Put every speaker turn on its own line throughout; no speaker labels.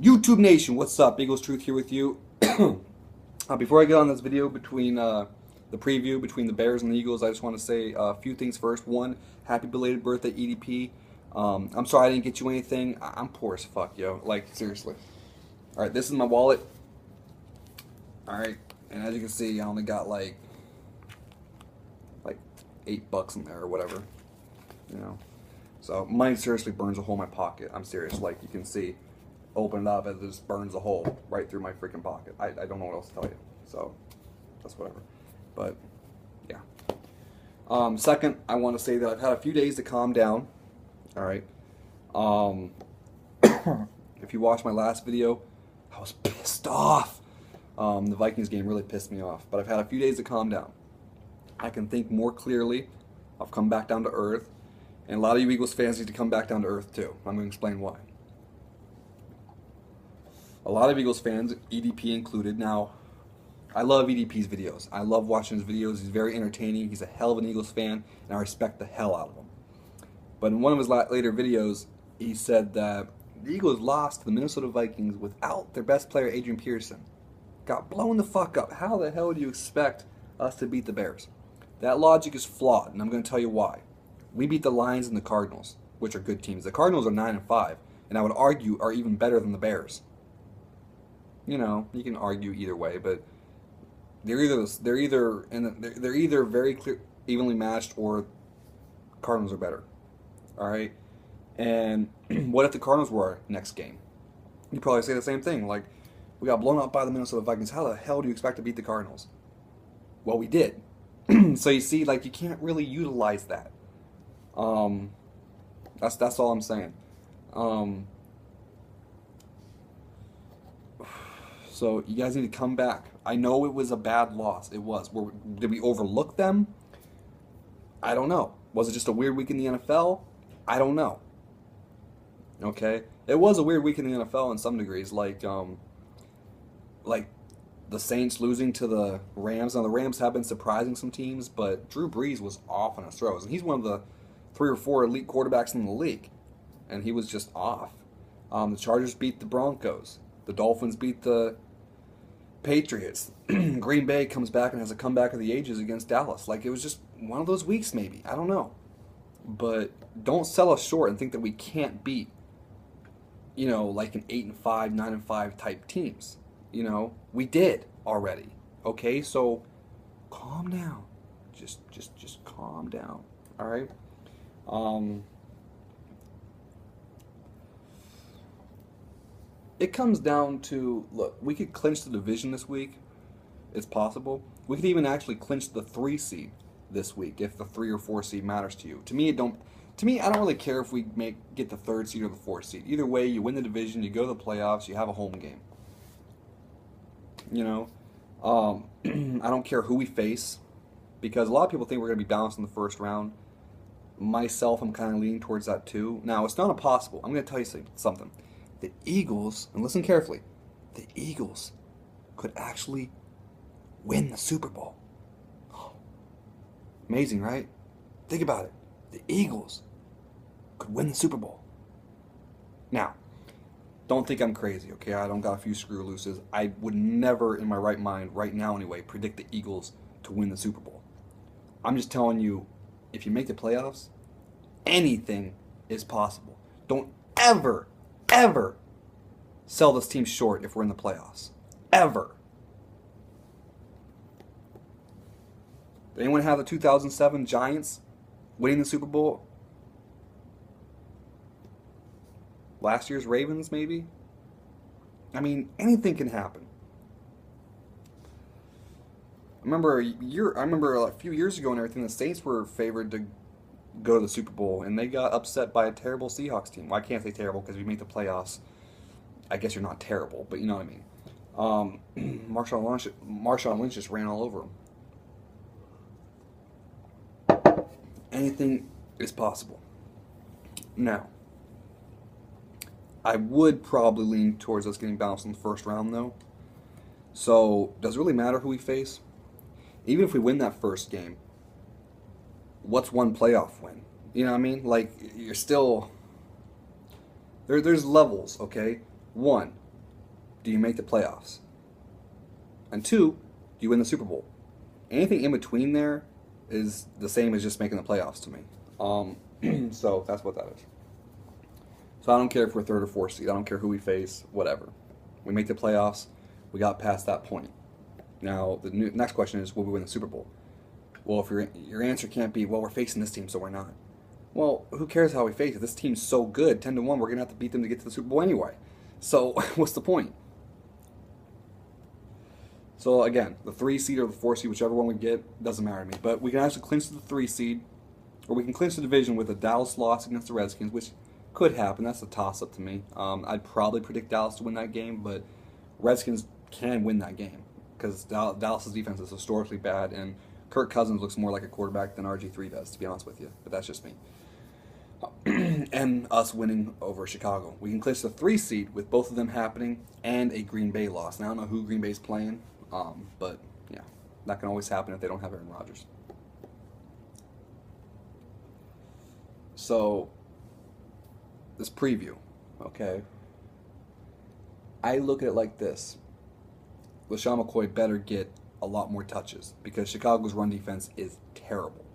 YouTube Nation, what's up? Eagles Truth here with you. Before I get on this video between the preview between the Bears and the Eagles, I just want to say a few things first. One, happy belated birthday, EDP. I'm sorry I didn't get you anything. I'm poor as fuck, yo. Like, seriously. Alright, this is my wallet. Alright, and as you can see, I only got like $8 in there or whatever. You know. So, mine seriously burns a hole in my pocket. I'm serious. Like, you can see. Open it up, it just burns a hole right through my freaking pocket. I don't know what else to tell you. So, that's whatever. But, yeah. Second, I want to say that I've had a few days to calm down. Alright. If you watched my last video, I was pissed off. The Vikings game really pissed me off. But I've had a few days to calm down. I can think more clearly. I've come back down to earth. And a lot of you Eagles fans need to come back down to earth too. I'm going to explain why. A lot of Eagles fans, EDP included. Now, I love EDP's videos. I love watching his videos. He's very entertaining. He's a hell of an Eagles fan, and I respect the hell out of him. But in one of his later videos, he said that the Eagles lost to the Minnesota Vikings without their best player, Adrian Peterson. Got blown the fuck up. How the hell do you expect us to beat the Bears? That logic is flawed, and I'm going to tell you why. We beat the Lions and the Cardinals, which are good teams. The Cardinals are 9-5, and I would argue are even better than the Bears. You know, you can argue either way, but they're either very evenly matched, or Cardinals are better. All right, and what if the Cardinals were our next game? You'd probably say the same thing. Like, we got blown up by the Minnesota Vikings. How the hell do you expect to beat the Cardinals? Well, we did. So you see, like, you can't really utilize that. That's all I'm saying. So you guys need to come back. I know it was a bad loss. It was. Did we overlook them? I don't know. Was it just a weird week in the NFL? I don't know. Okay? It was a weird week in the NFL in some degrees. Like the Saints losing to the Rams. Now, the Rams have been surprising some teams, but Drew Brees was off on his throws. And he's one of the 3 or 4 elite quarterbacks in the league. And he was just off. The Chargers beat the Broncos. The Dolphins beat the Patriots. Green Bay comes back and has a comeback of the ages against Dallas. Like, it was just one of those weeks, maybe. I don't know. But don't sell us short and think that we can't beat, you know, like an 8-5, 9-5 type teams. You know, we did already. Okay, so calm down. Just calm down. All right. It comes down to, look, we could clinch the division this week. It's possible. We could even actually clinch the 3 seed this week if the 3 or 4 seed matters to you. To me, I don't really care if we get the 3rd seed or the 4th seed. Either way, you win the division, you go to the playoffs, you have a home game. You know, I don't care who we face, because a lot of people think we're going to be balanced in the first round. Myself, I'm kind of leaning towards that too. Now, it's not impossible. I'm going to tell you something. The Eagles, and listen carefully, the Eagles could actually win the Super Bowl. Amazing, right? Think about it. The Eagles could win the Super Bowl. Now, don't think I'm crazy, okay? I don't got a few screw looses. I would never, in my right mind, right now anyway, predict the Eagles to win the Super Bowl. I'm just telling you, if you make the playoffs, anything is possible. Don't ever sell this team short if we're in the playoffs. Ever. Did anyone have the 2007 Giants winning the Super Bowl? Last year's Ravens, maybe? I mean, anything can happen. I remember a few years ago and everything, the Saints were favored to go to the Super Bowl, and they got upset by a terrible Seahawks team. Well, I can't say terrible because if you make the playoffs, I guess you're not terrible, but you know what I mean. Marshawn Lynch just ran all over them. Anything is possible. Now, I would probably lean towards us getting bounced in the first round, though. So, does it really matter who we face? Even if we win that first game, what's one playoff win? You know what I mean? Like, you're still... There's levels, okay? 1, do you make the playoffs? And 2, do you win the Super Bowl? Anything in between there is the same as just making the playoffs to me. So that's what that is. So I don't care if we're 3rd or 4th seed. I don't care who we face, whatever. We make the playoffs. We got past that point. Now, the next question is, will we win the Super Bowl? Well, if your answer can't be, well, we're facing this team, so we're not. Well, who cares how we face it? This team's so good, 10-1, we're going to have to beat them to get to the Super Bowl anyway. So what's the point? So again, the 3 seed or the 4 seed, whichever one we get, doesn't matter to me. But we can actually clinch the 3 seed, or we can clinch the division with a Dallas loss against the Redskins, which could happen. That's a toss-up to me. I'd probably predict Dallas to win that game, but Redskins can win that game because Dallas's defense is historically bad, and Kirk Cousins looks more like a quarterback than RG3 does, to be honest with you. But that's just me. And us winning over Chicago. We can clinch the 3 seed with both of them happening and a Green Bay loss. Now, I don't know who Green Bay's playing, but yeah, that can always happen if they don't have Aaron Rodgers. So, this preview, okay? I look at it like this. LaShawn McCoy better get a lot more touches because Chicago's run defense is terrible.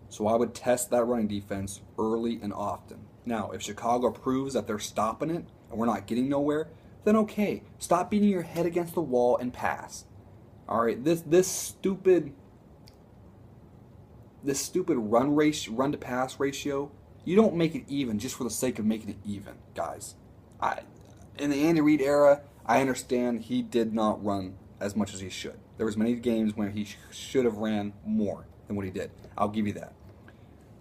So I would test that running defense early and often. Now, if Chicago proves that they're stopping it and we're not getting nowhere, then okay, stop beating your head against the wall and pass. All right, this stupid run to pass ratio, you don't make it even just for the sake of making it even, guys. In the Andy Reid era, I understand he did not run as much as he should. There was many games when he should have ran more than what he did. I'll give you that.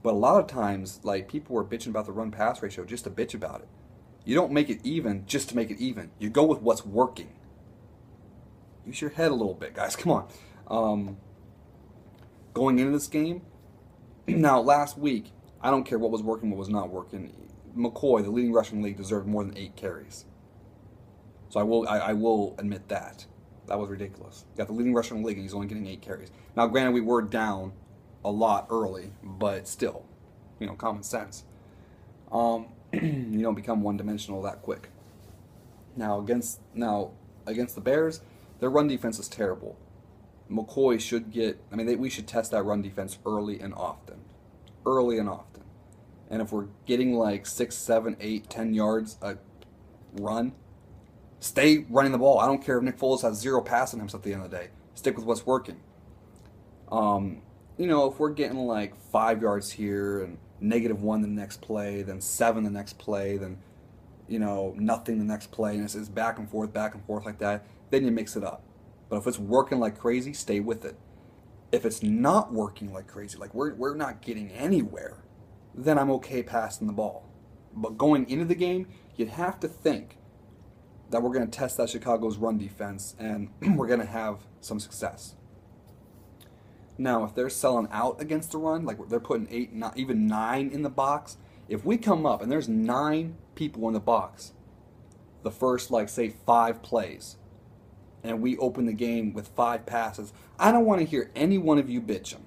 But a lot of times, like, people were bitching about the run-pass ratio just to bitch about it. You don't make it even just to make it even. You go with what's working. Use your head a little bit, guys. Come on. Going into this game, now, last week, I don't care what was working, what was not working. McCoy, the leading rusher in the league, deserved more than 8 carries. So I will admit that. That was ridiculous. Got the leading rusher in the league, and he's only getting 8 carries. Now, granted, we were down a lot early, but still, common sense. You don't become one-dimensional that quick. Now against the Bears, their run defense is terrible. McCoy should get. We should test that run defense early and often. And if we're getting like 6, 7, 8, 10 yards a run, stay running the ball. I don't care if Nick Foles has 0 passing attempts at the end of the day. Stick with what's working. If we're getting like 5 yards here and -1 the next play, then 7 the next play, then nothing the next play, and it's back and forth like that, then you mix it up. But if it's working like crazy, stay with it. If it's not working like crazy, like we're not getting anywhere, then I'm okay passing the ball. But going into the game, you'd have to think that we're going to test that Chicago's run defense and we're going to have some success. Now, if they're selling out against the run, like they're putting 8, not even 9 in the box, if we come up and there's 9 people in the box, the first, say 5 plays, and we open the game with 5 passes, I don't want to hear any one of you bitching.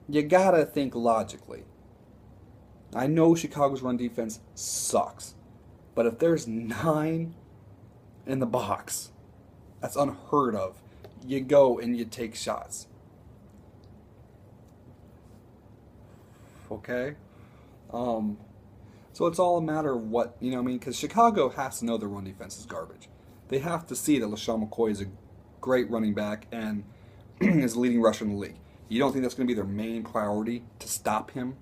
You gotta think logically. I know Chicago's run defense sucks, but if there's 9 in the box, that's unheard of. You go and you take shots. Okay? So it's all a matter of what, because Chicago has to know their run defense is garbage. They have to see that LaShawn McCoy is a great running back and is the leading rusher in the league. You don't think that's going to be their main priority to stop him?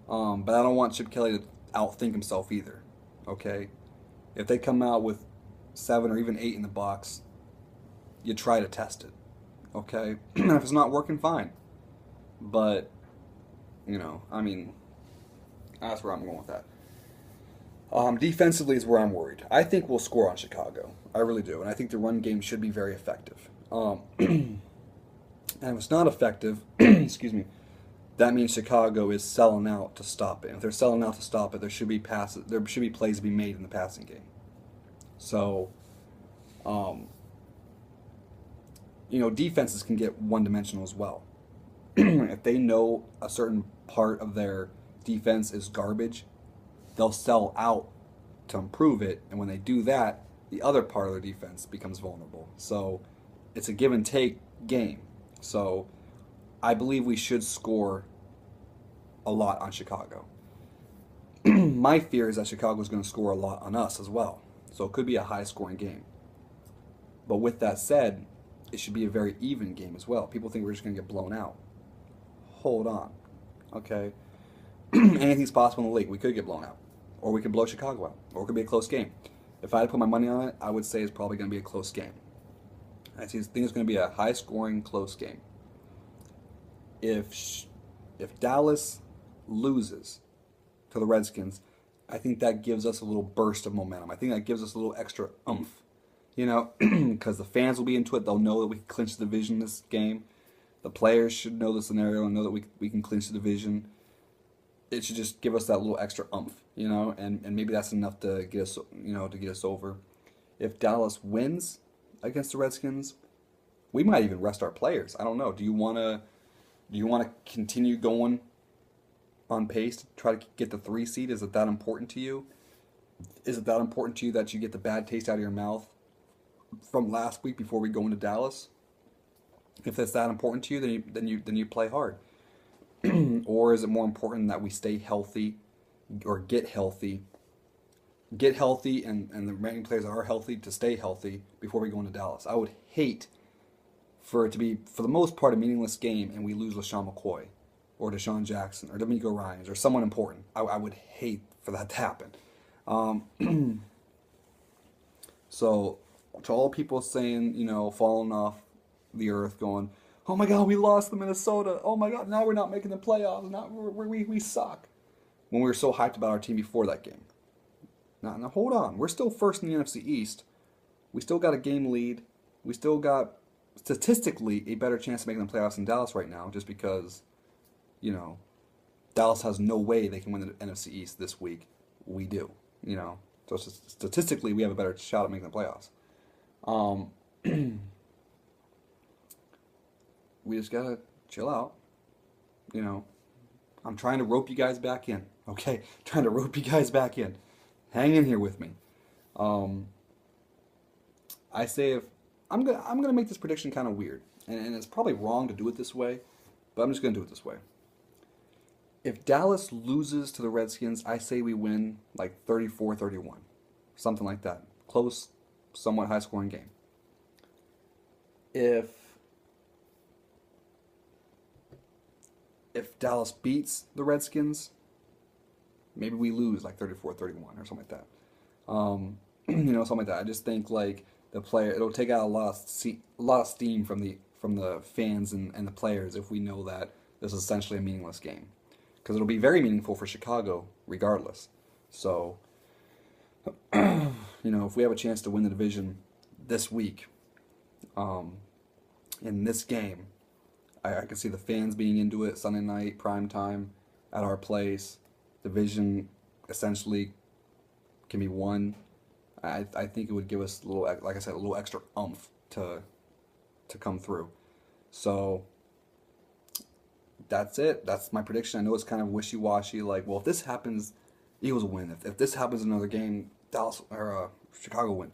But I don't want Chip Kelly to outthink himself either. Okay? If they come out with 7 or even 8 in the box, you try to test it. Okay? And if it's not working, fine. But, that's where I'm going with that. Defensively is where I'm worried. I think we'll score on Chicago. I really do. And I think the run game should be very effective. And if it's not effective, excuse me, that means Chicago is selling out to stop it. And if they're selling out to stop it, there should be plays to be made in the passing game. So, defenses can get one-dimensional as well. If they know a certain part of their defense is garbage, they'll sell out to improve it, and when they do that, the other part of their defense becomes vulnerable. So it's a give and take game. So I believe we should score a lot on Chicago. My fear is that Chicago is going to score a lot on us as well. So it could be a high scoring game. But with that said, it should be a very even game as well. People think we're just going to get blown out. Hold on. Okay? Anything's possible in the league. We could get blown out. Or we could blow Chicago out. Or it could be a close game. If I had to put my money on it, I would say it's probably going to be a close game. I think it's going to be a high scoring, close game. If Dallas loses to the Redskins, I think that gives us a little burst of momentum. I think that gives us a little extra oomph, because the fans will be into it. They'll know that we can clinch the division this game. The players should know the scenario and know that we can clinch the division. It should just give us that little extra oomph, and maybe that's enough to get us, to get us over. If Dallas wins against the Redskins, we might even rest our players. I don't know. Do you want to continue going on pace to try to get the 3 seed? Is it that important to you? Is it that important to you that you get the bad taste out of your mouth from last week before we go into Dallas? If that's that important to you, then you play hard. Or is it more important that we stay healthy or get healthy, and the remaining players that are healthy to stay healthy before we go into Dallas? I would hate for it to be, for the most part, a meaningless game and we lose LaShawn McCoy or Deshaun Jackson or D'Amico Ryans or someone important. I would hate for that to happen. So to all people saying, falling off the earth going, oh my God, we lost to Minnesota. Oh my God, now we're not making the playoffs. Now we suck. When we were so hyped about our team before that game. Now hold on. We're still first in the NFC East. We still got a game lead. We still got, statistically, a better chance of making the playoffs than Dallas right now, just because, Dallas has no way they can win the NFC East this week. We do, So statistically, we have a better shot at making the playoffs. We just gotta chill out. I'm trying to rope you guys back in. Okay, trying to rope you guys back in. Hang in here with me. I say if I'm gonna make this prediction kind of weird, and it's probably wrong to do it this way, but I'm just gonna do it this way. If Dallas loses to the Redskins, I say we win like 34-31, something like that. Close, somewhat high-scoring game. If Dallas beats the Redskins, maybe we lose like 34-31 or something like that. Something like that. I just think like the player, it'll take out a lot of steam from the fans and the players if we know that this is essentially a meaningless game, because it'll be very meaningful for Chicago regardless. So, if we have a chance to win the division this week, in this game, I can see the fans being into it. Sunday night, prime time, at our place. Division essentially can be won. I think it would give us a little, like I said, a little extra oomph to come through. So that's it. That's my prediction. I know it's kind of wishy-washy. Like, well, if this happens, Eagles will win. If this happens in another game, Dallas or Chicago win.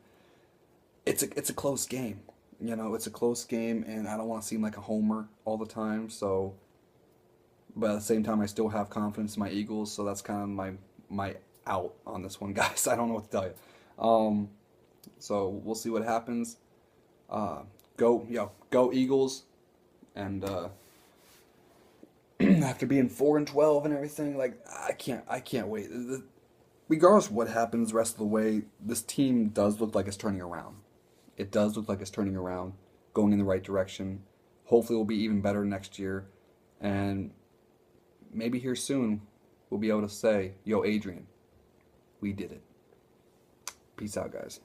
It's a close game. It's a close game, and I don't want to seem like a homer all the time. So, but at the same time, I still have confidence in my Eagles. So that's kind of my out on this one, guys. I don't know what to tell you. So we'll see what happens. Go Eagles, and after being 4-12 and everything, like I can't wait. Regardless of what happens the rest of the way, this team does look like it's turning around. It does look like it's turning around, going in the right direction. Hopefully we'll be even better next year. And maybe here soon we'll be able to say, yo, Adrian, we did it. Peace out, guys.